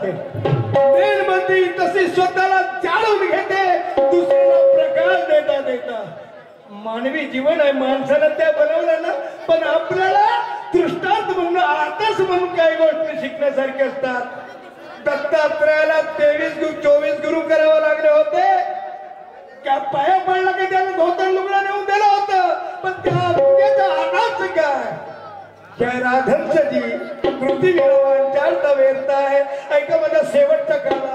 जाते. मेणबत्ती तशी स्वतःला जाळून घेते दुसऱ्याला प्रकाश देता देता. मानवी जीवन आहे, माणसानं त्या बनवलं ना, पण आपल्याला दृष्टांत म्हणून आदर्श म्हणून काही गोष्टी शिकण्यासारखे असतात. दत्तात्रयाला 23-24 गुरु करावं लागले होते. क्या पाया पडला की त्याला धोतर लुगडं नेऊन दिलं होतं, पण त्या अनाथ काय त्या राधनची कृती विरवांच्या वेरता आहे. ऐका माझा शेवटचा काला.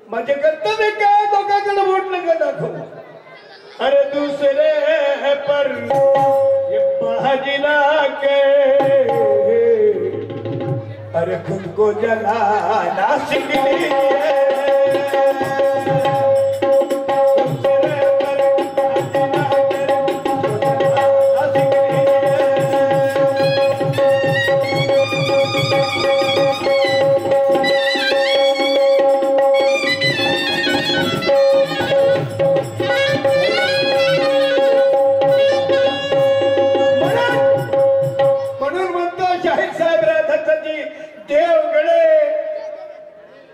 माझे कर्तव्य काय लोकांकडे बोट नका दाखव. अरे दूसरे पर ये बाजिला के, अरे खुद को जलाना सीख लीजिए.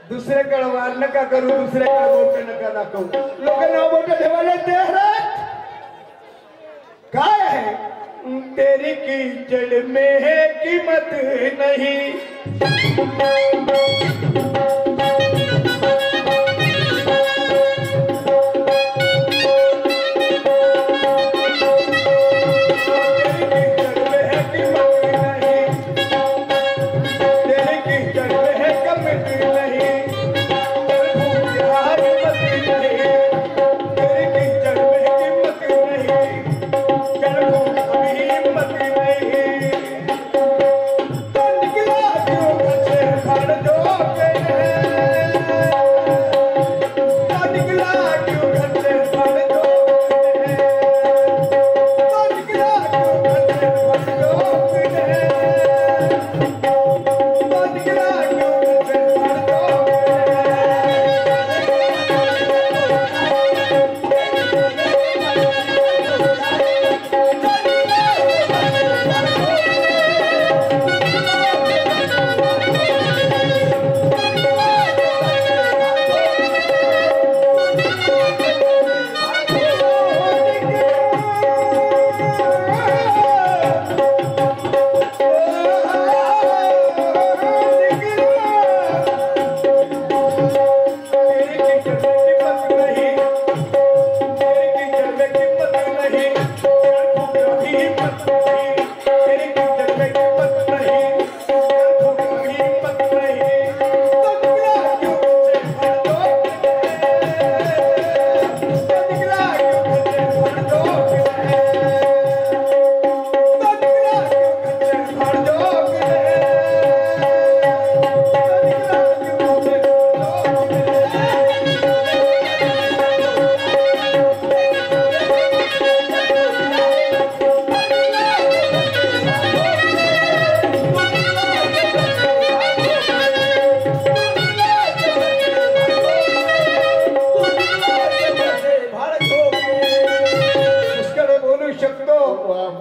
दुसऱ्याकडे वार नका करू, दुसऱ्याकडे बोट नका दाखवू. लोकांना बोट ठेवायला तयार आहेत. काय आहे तेरी कीचड़ में है कीमत नहीं. Okay.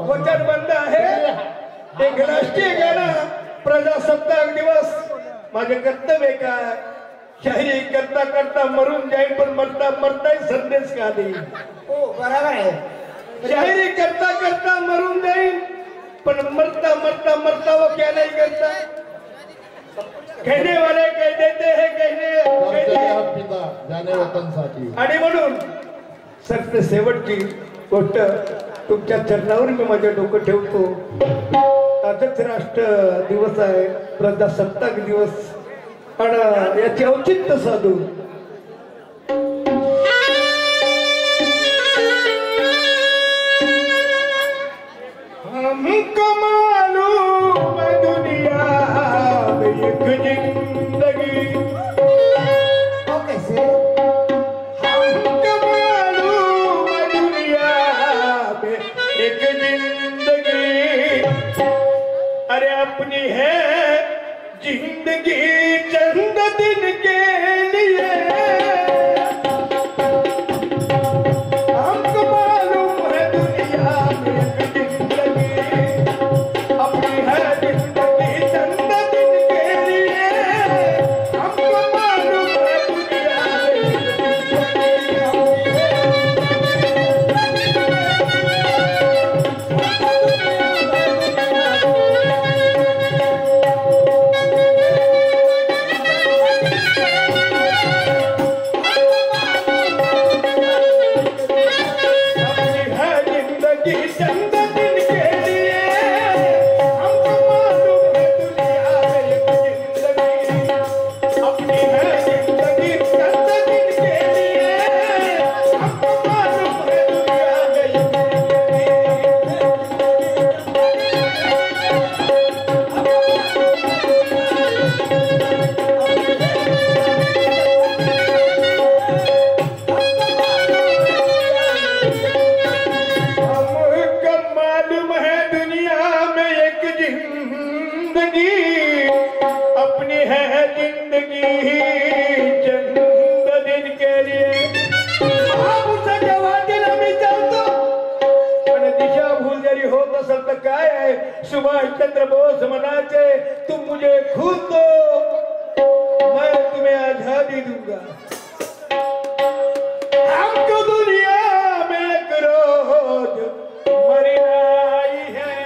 वचनबद्ध आहे एक राष्ट्रीय गाणं प्रजासत्ताक दिवस माझे कर्तव्य काय शाहिरी करता करता मरून जाईल पण मरता मरताही संदेश का देईल हो बरोबर आहे शायरी करता करता मरून जाईल पण मरता मरता मरता वो क्या नहीं करता कहने वाले कह देते हैं कहने जाने वतनसाठी आणि म्हणून सत्य शेवटची गोष्ट तुमच्या चरणावर मी माझं डोकं ठेवतो आजच राष्ट्र दिवस आहे प्रजासत्ताक दिवस आणि याचे औचित्य साधून हमको मालूम है दुनिया में एक जिंदगी कैसे हमको मालूम है दुनिया में एक जिंदगी अरे अपनी है जिंदगी चंद दिन के लिए हमको मालूम है दुनिया में एक जिंदगी अपनी है जिंदगी चंद दिन के लिए हमको मालूम है दुनिया में सुभाष चंद्र बोस मनाचे तुम मुझे खून दो मैं तुम्हें आजादी दूंगा हमको दुनिया में एक रोज मरना ही है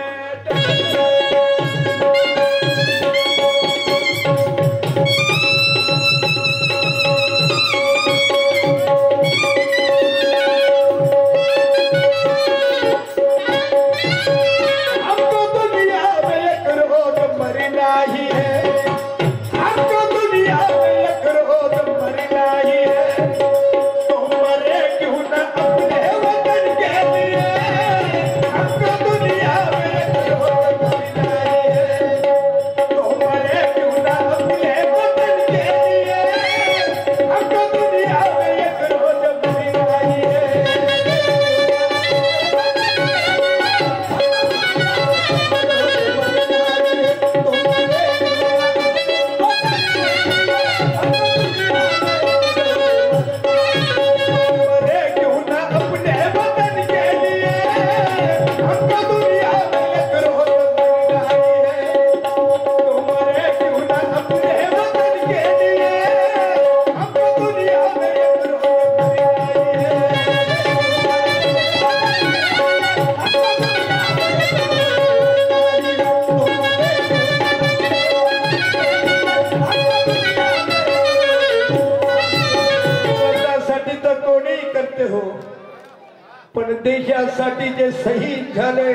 पण देशासाठी जे शहीद झाले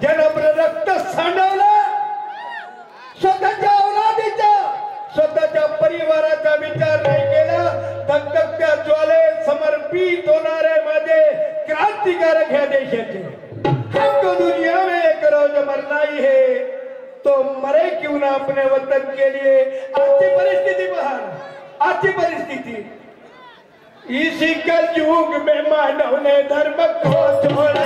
ज्यानं रक्त सांडवलं स्वतःच्या औलादीचा स्वतःच्या परिवाराचा विचार नाही केला धगधगत्या ज्वाले समर्पित होणारे माझे क्रांतिकारक ह्या देशाचे हमको दुनिया में एक रोज मरना ही है तो मरे क्यों ना अपने वतन के लिए आजची परिस्थिती पहा आजची परिस्थिती इसी कलयुग में मानव ने धर्म को छोड़ा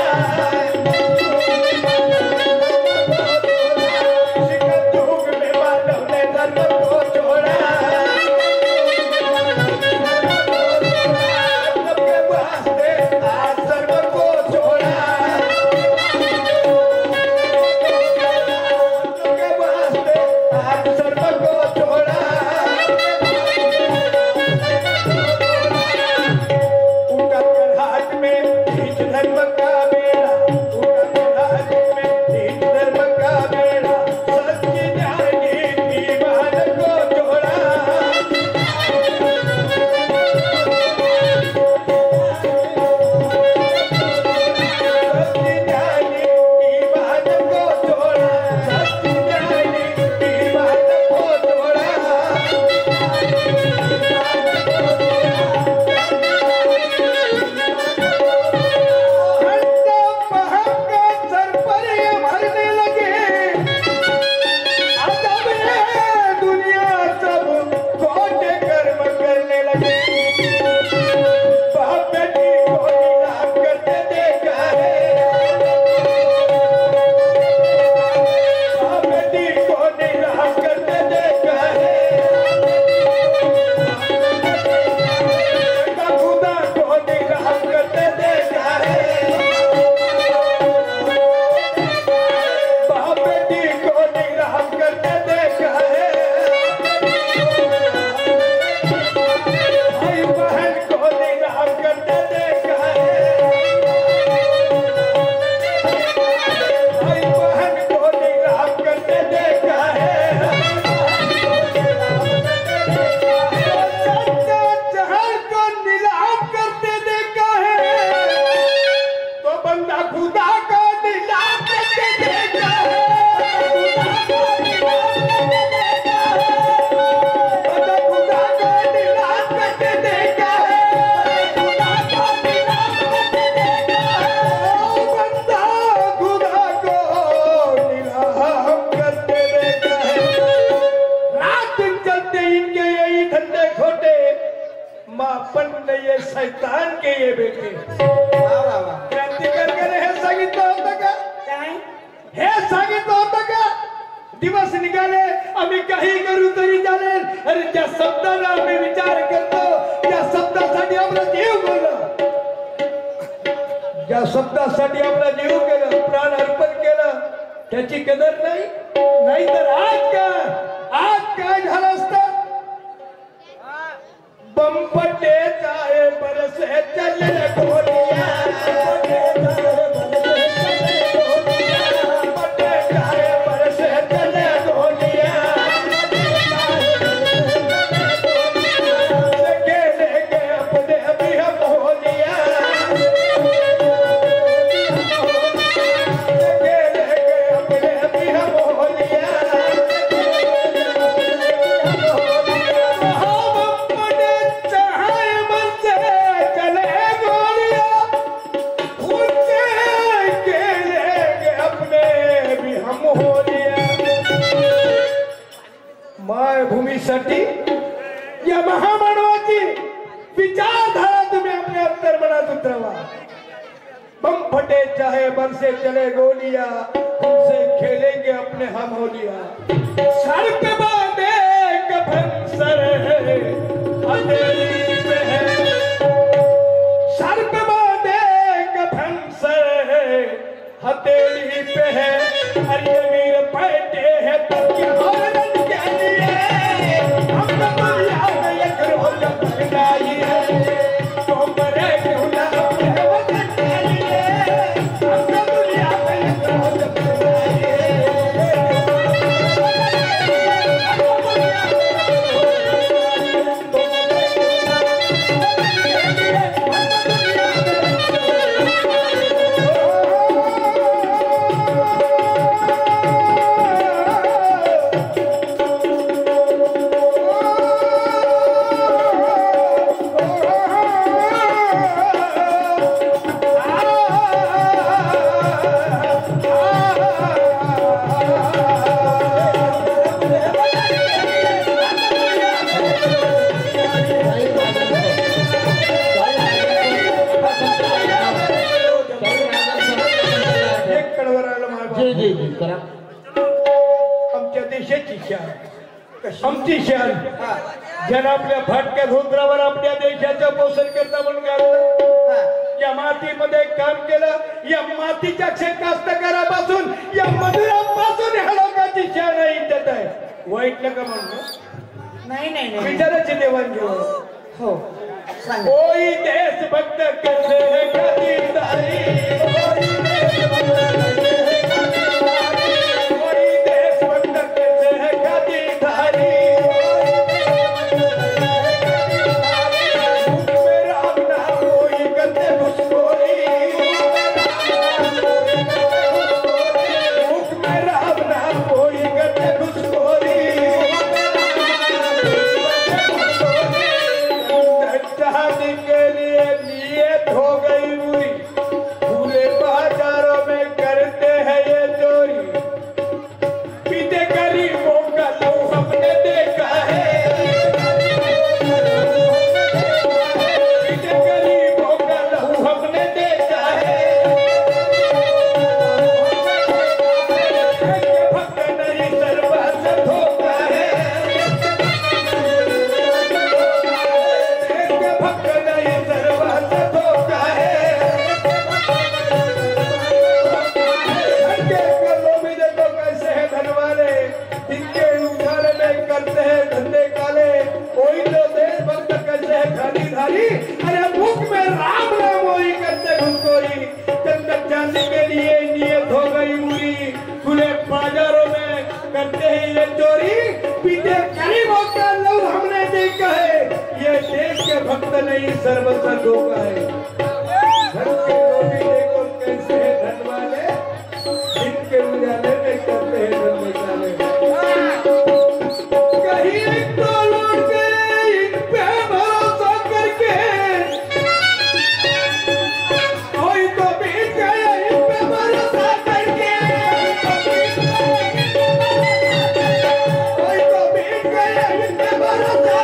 इसी कलयुग में मानव ने धर्म को छोड़ा सबके वास्ते आज धर्म को छोड़ा सांगितलं होतं का? काय हे सांगितलं होतं का? दिवस निघाले आम्ही काही करू तरी चालेल, अरे ज्या शब्दाला आम्ही विचार करतो त्या शब्दासाठी आपला जीव गेलं, ज्या शब्दासाठी आपला जीव केलं, प्राण अर्पण केलं, त्याची कदर नाही. नाहीतर आज काय झालं असतं? बम फटे चाहे बरसे चले गोलियां, मायभूमीसाठी या महामानवाची विचारधारा तुम्ही आपल्या अंतर्मनात उतरवा. बम फटे चाहे बरसे चले गोलियां, हमसे खेलेंगे अपने हम होलिया. सर पे बांधे कफन सर हथेली पे है, सर पे बांधे कफन सर हथेली पे है, अरे वीर बैठे हैं तब क्या आमच्या देशाची शान, आमची शान, ज्यानं आपल्या फाटक्या धोत्रावर आपल्या देशाचं पोषण करता म्हणून गाडलं, या मातीमध्ये काम केलं, या मातीच्या कास्तकारापासून या मजुरांपासून ह्या लोकांची शान इज्जत आहे. वाईट नका म्हणून, नाही विचाराची देवाणघेवाण. हो सांग. कोई देशभक्त कैसे खातिरदारी, करते हैं ये चोरी, पीछे गरीबों का लहू हमने देखा है, ये देश के भक्त नहीं सर्वस्व धोखा है. धन के लोभी देखो कैसे है धन वाले, इनके उजाले में करते हैं धन निकाले. कहीं तो लौट गए इन पे भरोसा करके, कोई तो बीत गया इन पे भरोसा करके, कोई तो बीत गया इन पे भरोसा